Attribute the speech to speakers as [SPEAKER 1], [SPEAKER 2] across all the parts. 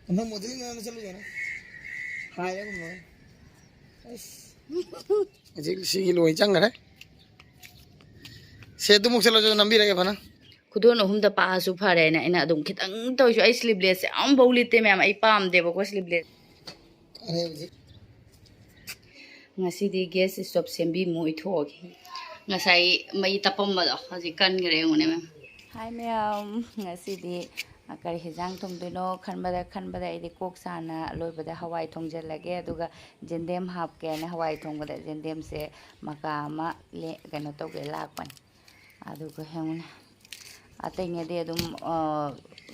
[SPEAKER 1] Nang modeling na chalo jana. Hai ko mo. Ajil sige loi chang ra. Se tu muk chalo jo nambi ra ke bana.
[SPEAKER 2] Kudon ahum da pa su phare na ina dum khitang to ju ai sleeveless am bowli te mem ai pam de ko sleeveless
[SPEAKER 1] Are ji.
[SPEAKER 2] ngasi di gas stop sembi mu ithog ngasai mai tapam ba haji kan gre ngone mem hai mem ngasi di akari hijang thom duno khanbada ai di kok sana loibada hawai thongjallage aduga jendem hap ke na hawai thongbada jendem se maka ma le kano to ge lakpan aduga hemuna atenge de dum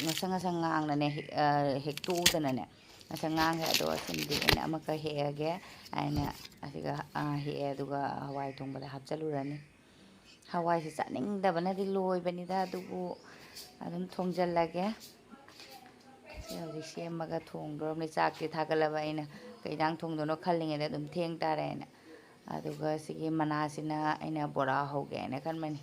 [SPEAKER 2] ngasang ngang na ne hektu dana ne ngasang ngang he do sindi na amaka hege aina asiga he aduga hawai thongbada hapchalurani hawai se chaning da bana di loi bani da adugu adum thongjallage se hori semaga thongdorne chakti thagalaba aina kaidang thongdono khallinge da dum theng tare na aduga sigi manasina aina bora hoge na kanmani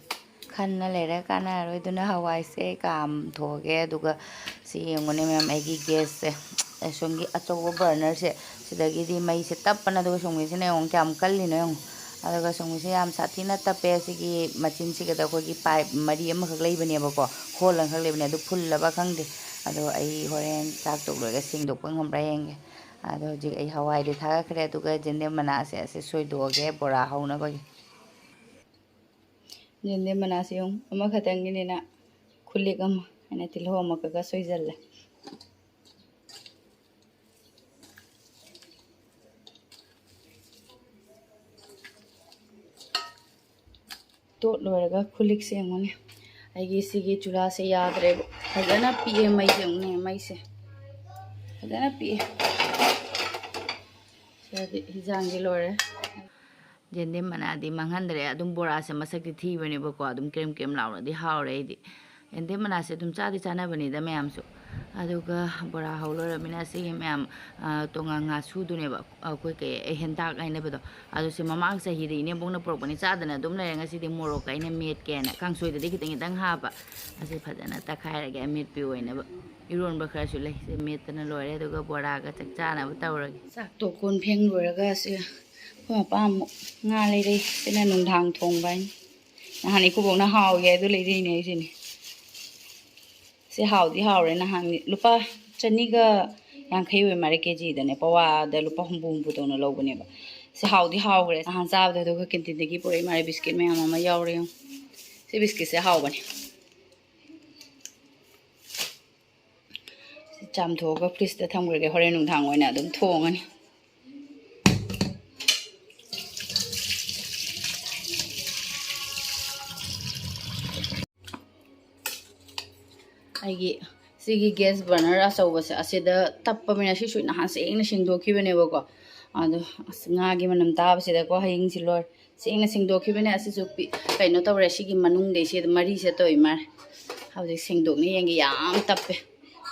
[SPEAKER 2] khana lere kana roiduna hawai se kam thoge aduga si ngone mem aigi gas se songi achogo burner se sidagi di mai se tapana aduga songi se ne ong kam kallino yong aduga songi se yam sathina tape sigi machin siga da ko gi pipe mari ama khak leibane bako holang khak leibane adu fullaba khangde ado ai horen chak tok loga singdok pang hom rayenge ado ji ai hawai de thaga khre aduga jende mana se soidoge bora hauna bagi jende mana se yong ama khatang ni na khulik ama ana tilho ama ka soijalla to loraga khulik se ngone aigi sigi chula se yadre fajana pie mai jongne mai se fajana pie sadi hijangi lore jende mana di manghandre adum bora se masakti thibane bako adum krem krem launa di haure di ende mana se dum chadi chana bani da mayam su aduga bora haulora mina se mayam tonga nga su dune ba koi ke hentak aina bedo adu se mamang sa hiri ne bongna prok bani chadana dum le ngasi di morok aina met ke na kangsoi da dikitang itang ha ba ase phajana ta khaira ge met pi oina ba iron ba khara su le se met na lore aduga bora ga chak chana ba tawragi sak to kon pheng loraga se ko pam nga le re sena nung thang thong ban na hani ku bong na haw ge du le ri ne sin se haw di haw re na hang lupa chani ga yang khai we mare kg da ne pawa da lupa humbu humbu to na lo bane ba se haw di haw re han cha da do ka kintin de gi pore mare biscuit me ama ma yaw re se biscuit se haw bane cham tho ga fridge da tham gre ge hore nung thang oina dum thong ani aigi sigi gas burner asawase asida tappa mina si suina han sengna singdokibane bako ado nga gi manam tabasida ko haying silor sengna singdokibane asisu kaino tawre sigi manung de se mari se toy mar hawde singdokni yengi yam tappe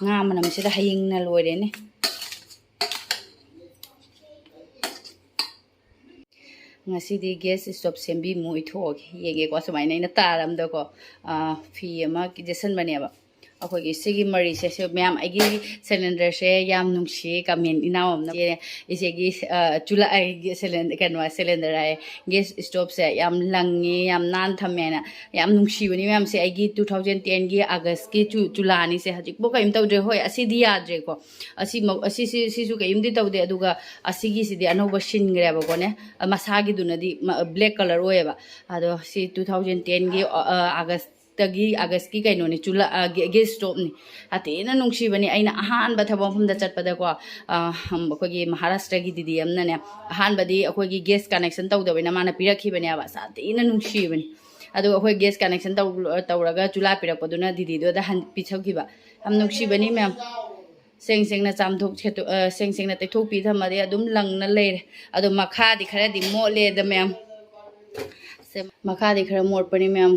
[SPEAKER 2] nga manam sida haying na loire ne ngasi di gas stop sembi mu ithog yenge ko sumaina ina taram da ko fi ama ki jesan bane ba akhoi sigi mari se myam agi cylinder se yam nungsi kamen inaom na ise gi chula ai cylinder kanwa cylinder ai gas stove se yam langi yam nan thamena yam nungsi bani myam se agi 2010 gi august ki chula ni se hajik bo kaim tawdre hoi asi di yadre ko asi su kaim di tawde aduga asigi si di anoba shingre ba ko ne masagi dunadi black color oeba ado si 2010 gi august tagi august ki kaino ni chula gas stove ni atena nungsi bani aina ahan ba thabam phum da chatpada ko akogi maharashtra gi didi amna ne ahan badi akogi gas connection tawdabina mana pirakhi bani aba satena nungsi bani adu akoi gas connection tawraga chula pirakpaduna didi do da han pichakhiba am nungsi bani mem seng na chamthok seng na tekthok pi thamade adum lang na leire adu makha di khara di mo le da mem makha di khara mor pani mem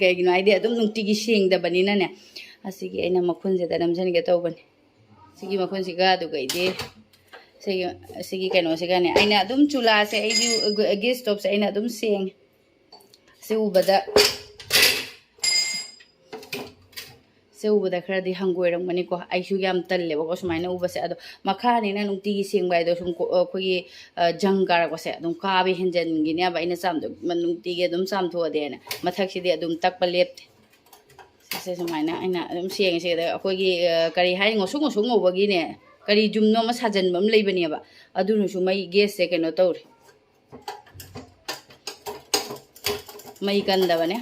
[SPEAKER 2] kai gino idea adum nungti gi sing da bani na ne asigi aina makhun je da namjan ge taw bani sigi makhun siga du kai de sigi kaino siga ne aina adum chula se ai gas stove se aina adum seng se ubada se ubada khara di hangoiram mani ko aisu yam talle ba ko sumaina ubase ado makhani na nungti gi sengbai do sum ko gi jangkar ko se adum ka bi henjen gi ne ba ina sam do nungti gi adum sam tho de na mathak si di adum tak pa lep se sumaina ina adum seng se da ko gi kari hai ngosu ngosu ngoba gi ne kari jumno ma sajan bam leibani ba adu nu su mai gas se keno tawre mai kanda bane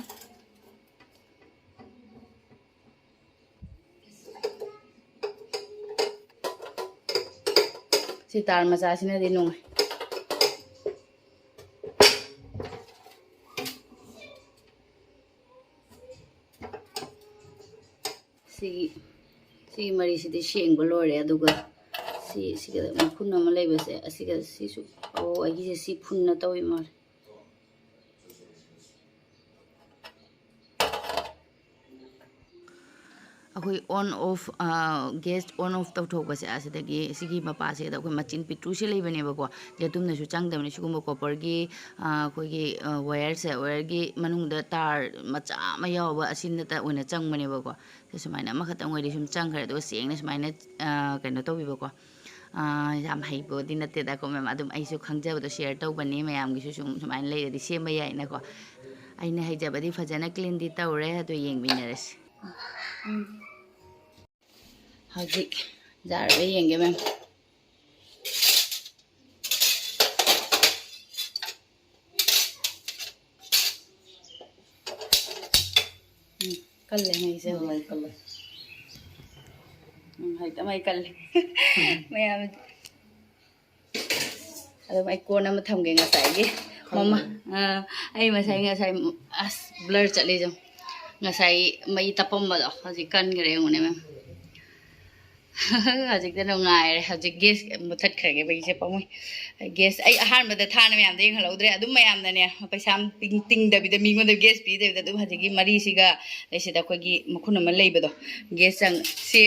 [SPEAKER 2] si tar macha sina di nung si mari si di sheng bolore aduga si ga makhun ma lei base asiga si su o agi si phunna tawi mar अखोई on off gas on off तौथोकबसे असिदगी सिगी मपासे दा अखोई मचिन पिट्रू से लेबनेबको जेतुमना सु चांगदबने सिगुम copper की अखोई वायर से वायर की मनुंगदा तार मचा मा यावबा असिनता ओइना चांगबनेबको सुमाइना मखतंग ओइदि सुम चांगखरे दो सेंगना सुमाइना कनो तौबिबको याम हाइबोदि नतेदा को मैम अदुम आइसु खंगजबदो शेयर तौबनी मयामगिसु सुमाइना लेदि सेमबा याइनाको आइना हाइजबदि फजना क्लीन दि तौरे अदो येंगबिनरस हजिक जारबे येंगे मैम कल नहीं से नहीं कल हाय तमाई कल मैं अदो मैं कोन अम थमगे ngसाइगे मम्मा आई मसाइ ngसाइ अस ब्लर चले जो ngसाइ मई तपमबदो हजिक कनगरे उने मैम हजिक द नंगाइरे हजिक गैस मुथत खरगे बइसे पमुइ गैस आई आहार मद थाना मैम दे हलौद्रे अदुम मैम दने पैसा टिंग दबिद मिंगो द गैस पी दबिद अदुम हजिक मरी सिगा लेसिदा खोगी मखुन म लेबदो गैस संग से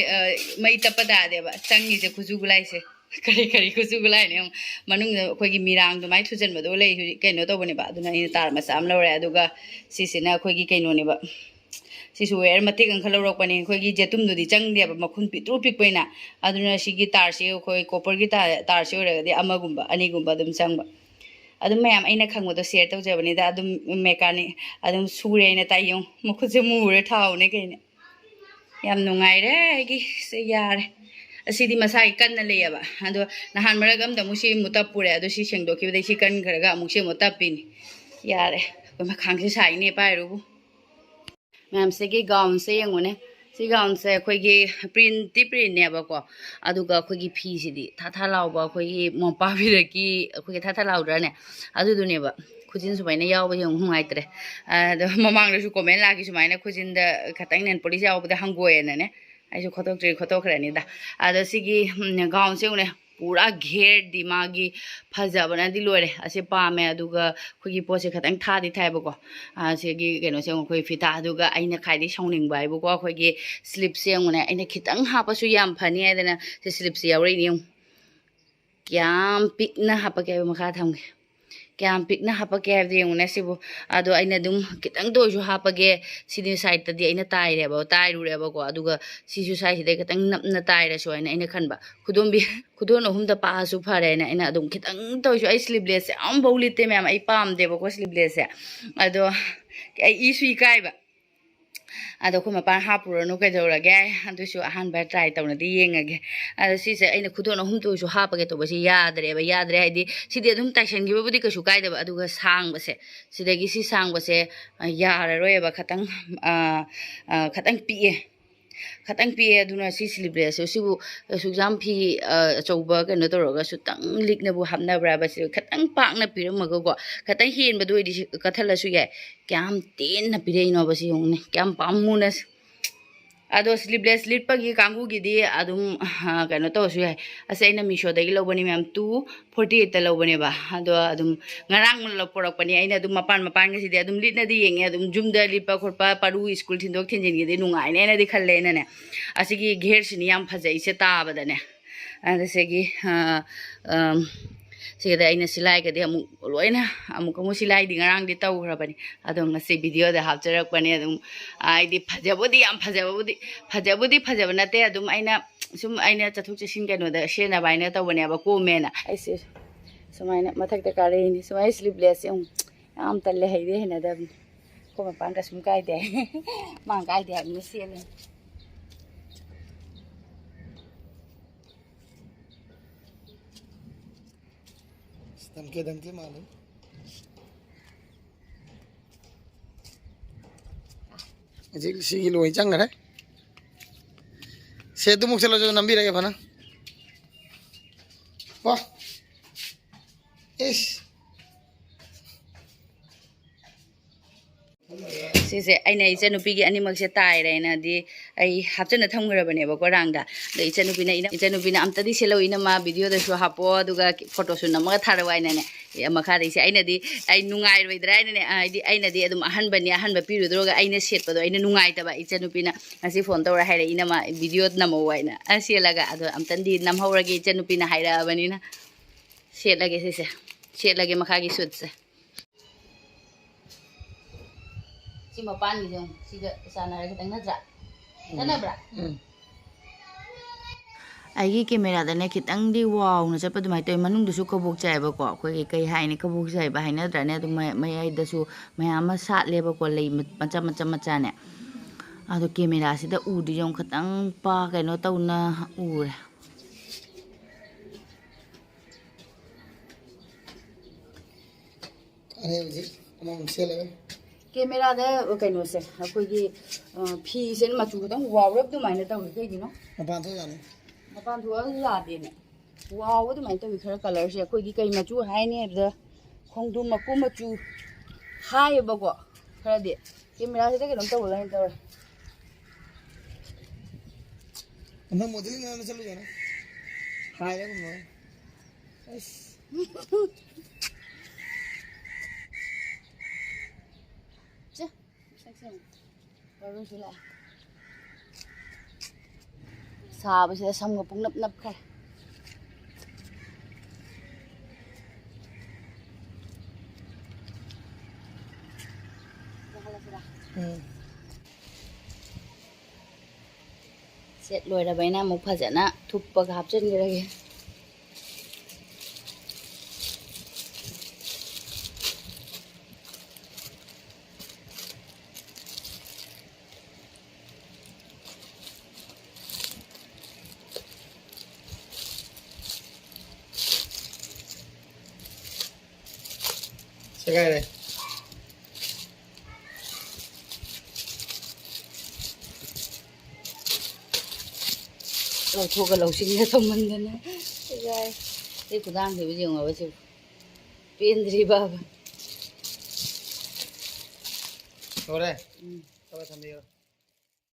[SPEAKER 2] मई तपदा देबा संगी से खुजुगुलाई से करी करी खुजुगुलाई ने मनुंग खोगी मिरांग दो माइ थुजन बदो ले कइनो तोबने बा अदुना इन तार मसाम लौरे अदुगा सिसिना खोगी कइनो ने बा सिसु वेयर मतेक अंखलौरकपने खोगी जेतुमदुदि चंगदेबा मखुन पित्रू पिकपैना अदुना सिगी तारसे खोई कॉपर की तारसे ओरगदि अमगुंबा अनिगुंबा अदुम चंगबा अदुम मयाम अइना खंगबदो शेयर तौजबनिदा अदुम मेकानिक अदुम सुरेना ताइयों मखुसे मुरे थाउने कइने याम नुंगाइरे आइगी से यारे असिदि मसाइ कन्ना लेयबा अदो नहान मरग अमदा मुसि मुतपुरे अदो सि सेंगदोखिबदै सि कन खरगा अमुसे मुतपिनि यारे कोमा खांगसे साइने पाइरुबु मैम से गाउन से यंगोने सी गाउन से अखोगी प्रिंट नेबको अदुगा अखोगी फी सिदि थाथा लाउबा अखोगी मोपाबिरकी अखोगी थाथा लाउद्राने अदुदुनेबा खुजिन सुमाइना यावबा यंग हुंगाइत्रे अदो ममांगदसु कमेन्ट लागी सुमाइना खुजिनदा खतंग नेन पुलिस यावबदा हंगोयेनने आइसु खतोखरेनिदा अदो सिगी गाउन से उने पूरा घेर दिमागी फजबना दि लोरे असे पामे अदुगा खुगी पोसे खतंग थादि थाइबको आसेगी केनो से खोई फिता अदुगा आइना खाइदि सौनिंग बाइबको खोगी स्लिप से उने आइना खितंग हापसु याम फनी आइदना से स्लिप से यावरे नियम क्याम पिकना हापके मखा थमगे क्याम पिकना हापके हाबदि उने सिबु अदो आइना दुम खितंग दोजु हापगे सिदि साइड तदि आइना ताइरेबो ताइरुरेबको अदुगा सिसु साइड दे खितंग नपना ताइरसु आइना खनबा खुदोंबि खुदोन अहुमदा पासु फरेना आइना अदुम खितंग तोजु आई स्लीवलेस आम बौलिते मैम आई पाम देबको स्लीवलेस अदो आई इसु इकाइबा अदो खुमा पा हापुरनो कजौरगे अदुसु अहान बा ट्राई तौनदि येंगगे अदो सिसे आइना खुदोन अहुम तोजु हापगे तोबसि यादरे हाइदि सिदि अदुम ताइसनगिबबुदि कसु काइदबा अदुगा सांगबसे सिदगी सि सांगबसे याररोयबा खतंग पिए अदुना सि स्लीवलेस सिबु सुजाम फी अचौबा कनो तोरगा सुतंग लिकनबु हाबनब्रा बसि खतंग पाकना पिरमगो खतंग हेनबदुइदि कथलसु याय क्याम तेन पिरेनो बसि होंने क्याम पामुनस अदो स्लीवलेस लिटपगी कांगुगिदि अदुम कनो तोसु याय असैना मिशोदगी लौबनि मैम 248 ता लौबनेबा अदो अदुम ngarang लपोरकपनि आइना अदुम मपान गसिदि अदुम लिटनादि येंगे अदुम जुमदा लिटपा खोरपा पारु स्कूल थिंदोक थिंजिनगिदि नुंगाइने नादि खल्लेनने असिगी घेरसिनि याम फजैसे ताबदने अदसेगी ꯁꯤꯒꯗ ꯑꯩꯅ ꯁꯤꯂꯥꯏꯒꯗꯤ ꯑꯃꯨꯛ ꯂꯣꯏꯅ ꯑꯃꯨꯛ ꯁꯤꯂꯥꯏꯗꯤ ꯉꯔꯥꯡꯗꯤ ꯇꯧꯈ꯭ꯔꯕꯅꯤ ꯑꯗꯣ ꯉꯁꯤ ꯚꯤꯗꯤꯑꯣꯗ ꯍꯥꯞꯆꯔꯛꯄꯅꯦ ꯑꯗꯨꯝ ꯍꯥꯏꯗꯤ ꯐꯖꯕꯨꯗꯤ ꯌꯥꯝ ꯐꯖꯕ ꯅꯠꯇꯦ ꯑꯗꯨꯝ ꯑꯩꯅ ꯆꯠꯊꯣꯛ ꯆꯠꯁꯤꯟ ꯀꯩꯅꯣꯗ ꯁꯦꯠꯅꯕ ꯍꯥꯏꯅ ꯇꯧꯕꯅꯦꯕ ꯀꯣꯝꯃꯦꯅ ꯑꯩꯁꯦ ꯁꯨꯃꯥꯏꯅ ꯃꯊꯛꯇ ꯀꯥꯔꯛꯏꯅꯤ ꯁꯨꯃꯥꯏꯅ ꯁ꯭ꯂꯤꯞꯂꯦꯁꯁꯦ ꯑꯃꯨꯛ ꯌꯥꯝ ꯇꯜꯂꯦ ꯍꯩꯅꯗꯕꯅꯤ ꯑꯩꯈꯣꯏ ꯃꯄꯥꯟꯗ ꯁꯨꯝ ꯀꯥꯏꯗꯦ ꯃꯥ ꯀꯥꯏꯗꯦ ꯍꯥꯏꯕꯅꯤ ꯁꯦꯠꯂꯦ
[SPEAKER 1] धमके मालूम जी लोई चंगरे से तो मुख चलो जो नंबी रहे फना वाह इस
[SPEAKER 2] ꯁꯤꯁꯦ ꯑꯩꯅ ꯏꯆꯟꯅꯨꯄꯤꯒꯤ ꯑꯅꯤꯃꯛꯁꯦ ꯇꯥꯏꯔꯦꯅꯗꯤ ꯑꯩ ꯍꯥꯞꯆꯟꯅ ꯊꯝꯈ꯭ꯔꯕꯅꯦꯕꯀꯣ ꯔꯥꯡꯗ ꯑꯗꯣ ꯏꯆꯟꯅꯨꯄꯤꯅ ꯑꯝꯇꯗꯤ ꯁꯦꯠꯂꯧ ꯏꯅꯝꯃ ꯚꯤꯗꯤꯑꯣꯗꯁꯨ ꯍꯥꯞꯄꯣ ꯑꯗꯨꯒ ꯐꯣꯇꯣꯁꯨ ꯅꯝꯃꯒ ꯊꯥꯔꯛꯑꯣ ꯍꯥꯏꯅꯅꯦ ꯃꯈꯥꯗꯩꯁꯦ ꯑꯩ ꯅꯨꯡꯉꯥꯏꯔꯣꯏꯗ꯭ꯔꯥ ꯍꯥꯏꯅꯅꯦ ꯍꯥꯏꯗꯤ ꯑꯩꯅꯗꯤ ꯑꯗꯨꯝ ꯑꯍꯟꯕ ꯄꯤꯔꯨꯗ꯭ꯔꯒ ꯑꯩꯅ ꯁꯦꯠꯄꯗꯣ ꯑꯩꯅ ꯅꯨꯡꯉꯥꯏꯇꯕ ꯏꯆꯟꯅꯨꯄꯤꯅ ꯉꯁꯤ ꯐꯣꯟ ꯇꯧꯔ ꯍꯥꯏꯔꯛꯏ ꯏꯅꯝꯃ ꯚꯤꯗꯤꯑꯣ ꯅꯝꯃꯧ ꯍꯥꯏꯅ ꯁꯦꯠꯂꯒ ꯑꯗꯣ ꯑꯝꯇꯪꯗꯤ ꯅꯝꯍꯧꯔꯒꯦ ꯏꯆꯟꯅꯨꯄꯤꯅ ꯍꯥꯏꯔꯛꯑꯕꯅꯤꯅ ꯁꯦꯠꯂꯒꯦ ꯁꯤꯁꯦ ꯁꯦꯠꯂꯒꯦ ꯃꯈꯥꯒꯤ ꯁꯨꯠꯁꯦ ꯁꯤ ꯃꯄꯥꯟꯒꯤꯁꯦ ꯁꯤꯒ ꯆꯥꯟꯅꯔ ꯈꯤꯇꯪ ꯅꯠꯇ꯭ꯔꯥ ꯆꯥꯟꯅꯕ꯭ꯔꯥ ꯑꯩꯒꯤ ꯀꯦꯃꯦꯔꯥꯗꯅꯦ ꯈꯤꯇꯪꯗꯤ ꯋꯥꯎꯅ ꯆꯠꯄ ꯑꯗꯨꯃꯥꯏꯅ ꯇꯧꯋꯤ ꯃꯅꯨꯡꯗꯁꯨ ꯀꯕꯣꯛ ꯆꯥꯏꯕꯀꯣ ꯑꯩꯈꯣꯏꯒꯤ ꯀꯩ ꯍꯥꯏꯅꯤ ꯀꯕꯣꯛ ꯆꯥꯏꯕ ꯍꯥꯏꯅꯗ꯭ꯔꯥꯅꯦ ꯑꯗꯨꯝ ꯃꯌꯥꯏꯗꯁꯨ ꯃꯌꯥꯝ ꯑꯃ ꯁꯥꯠꯂꯦꯕꯀꯣ ꯂꯩ ꯃꯆꯥꯅꯦ ꯑꯗꯣ ꯀꯦꯃꯦꯔꯥꯁꯤꯗ ꯎꯗꯤ ꯌꯥꯝ ꯈꯤꯇꯪ ꯀꯩꯅꯣ ꯇꯧꯅ ꯎꯔꯦ
[SPEAKER 1] अरे जी हम से लगे
[SPEAKER 2] ꯀꯦꯃꯦꯔꯥꯗ ꯀꯩꯅꯣꯁꯦ ꯑꯩꯈꯣꯏꯒꯤ ꯐꯤꯁꯦ ꯃꯆꯨ ꯈꯤꯇꯪ ꯋꯥꯎꯔꯞ ꯑꯗꯨꯃꯥꯏꯅ ꯇꯧꯋꯤ ꯀꯩꯒꯤꯅꯣ
[SPEAKER 1] मपान तो जाने
[SPEAKER 2] ꯃꯄꯥꯟ ꯊꯣꯛꯑꯒ ꯌꯥꯗꯦꯅꯦ ꯋꯥꯎꯕ ꯑꯗꯨꯃꯥꯏꯅ ꯇꯧꯋꯤ ꯈꯔ ꯀꯂꯔꯁꯦ ꯑꯩꯈꯣꯏꯒꯤ ꯀꯩ ꯃꯆꯨ ꯍꯥꯏꯅꯤ ꯍꯥꯏꯕꯗ ꯈꯣꯡꯗ꯭ꯔꯨꯝ ꯃꯀꯨ ꯃꯆꯨ ꯍꯥꯏꯌꯦꯕꯀꯣ ꯈꯔꯗꯤ ꯀꯦꯃꯦꯔꯥꯁꯤꯗ ꯀꯩꯅꯣꯝ ꯇꯧꯕ ꯂꯩꯅ ꯇꯧꯔꯦ
[SPEAKER 1] हम मोदी में चलो जाना हाय रे हम बस
[SPEAKER 2] 자, 색색 떨어질라. 사버시다 삼가 뽕납납해. ꯁꯦꯠ ꯂꯣꯏꯔꯕꯩꯅ ꯑꯃꯨꯛ ꯐꯖꯅ ꯊꯨꯞꯄꯒ ꯍꯥꯞꯆꯤꯟꯈ꯭ꯔꯒꯦ
[SPEAKER 1] Sekai
[SPEAKER 2] ꯂꯧꯊꯣꯛꯑꯒ ꯂꯧꯁꯤꯟꯒ ꯊꯝꯃꯟꯗꯅ ꯌꯥꯏ ꯁꯤ ꯈꯨꯗꯥꯡꯁꯤꯕꯨ ꯌꯦꯡꯉꯕ ꯁꯤ ꯄꯦꯟꯗ꯭ꯔꯤꯕ
[SPEAKER 1] Ore. Tama también.